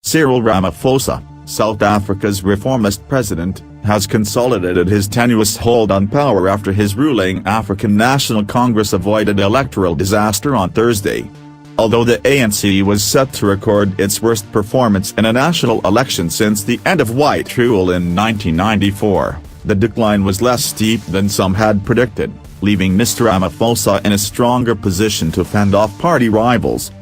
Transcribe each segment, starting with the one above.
Cyril Ramaphosa, South Africa's reformist president, has consolidated his tenuous hold on power after his ruling African National Congress avoided electoral disaster on Thursday. Although the ANC was set to record its worst performance in a national election since the end of white rule in 1994, the decline was less steep than some had predicted, leaving Mr. Ramaphosa in a stronger position to fend off party rivals.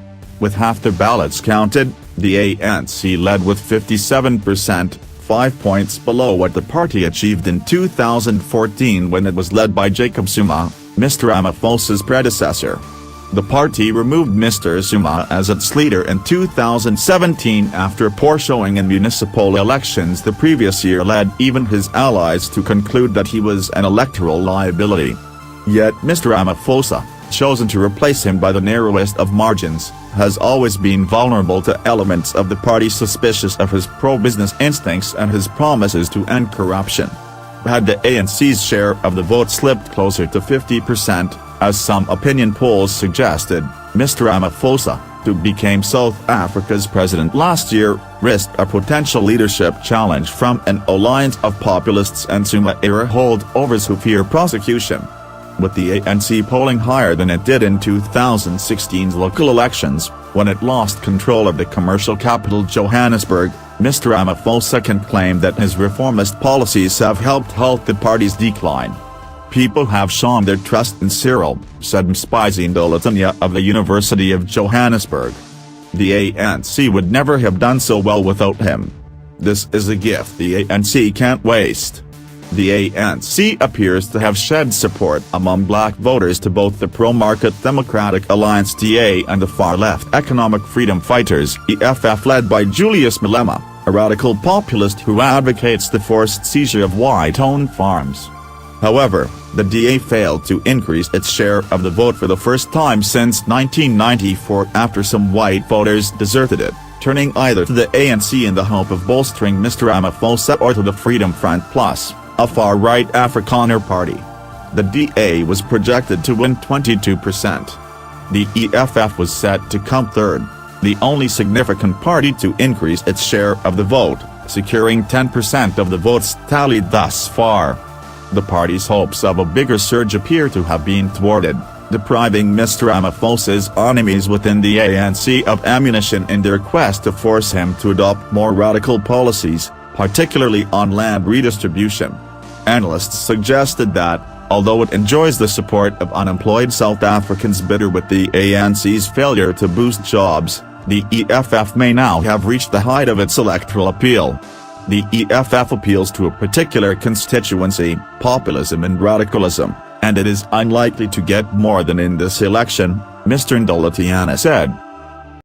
With half the ballots counted, the ANC led with 57%, 5 points below what the party achieved in 2014 when it was led by Jacob Zuma, Mr. Ramaphosa's predecessor. The party removed Mr. Zuma as its leader in 2017 after a poor showing in municipal elections the previous year led even his allies to conclude that he was an electoral liability. Yet Mr. Ramaphosa, chosen to replace him by the narrowest of margins, has always been vulnerable to elements of the party suspicious of his pro-business instincts and his promises to end corruption. Had the ANC's share of the vote slipped closer to 50%, as some opinion polls suggested, Mr. Ramaphosa, who became South Africa's president last year, risked a potential leadership challenge from an alliance of populists and Zuma-era holdovers who fear prosecution. With the ANC polling higher than it did in 2016's local elections, when it lost control of the commercial capital Johannesburg, Mr. Ramaphosa can claim that his reformist policies have helped halt the party's decline. People have shown their trust in Cyril, said Mspizi Ndolotanya of the University of Johannesburg. The ANC would never have done so well without him. This is a gift the ANC can't waste. The ANC appears to have shed support among black voters to both the pro-market Democratic Alliance DA and the far-left Economic Freedom Fighters EFF led by Julius Malema, a radical populist who advocates the forced seizure of white-owned farms. However, the DA failed to increase its share of the vote for the first time since 1994 after some white voters deserted it, turning either to the ANC in the hope of bolstering Mr. Ramaphosa or to the Freedom Front Plus, a far-right Afrikaner party. The DA was projected to win 22%. The EFF was set to come third, the only significant party to increase its share of the vote, securing 10% of the votes tallied thus far. The party's hopes of a bigger surge appear to have been thwarted, depriving Mr. Ramaphosa's enemies within the ANC of ammunition in their quest to force him to adopt more radical policies, particularly on land redistribution. Analysts suggested that, although it enjoys the support of unemployed South Africans bitter with the ANC's failure to boost jobs, the EFF may now have reached the height of its electoral appeal. The EFF appeals to a particular constituency, populism and radicalism, and it is unlikely to get more than in this election, Mr. Ndolotanya said.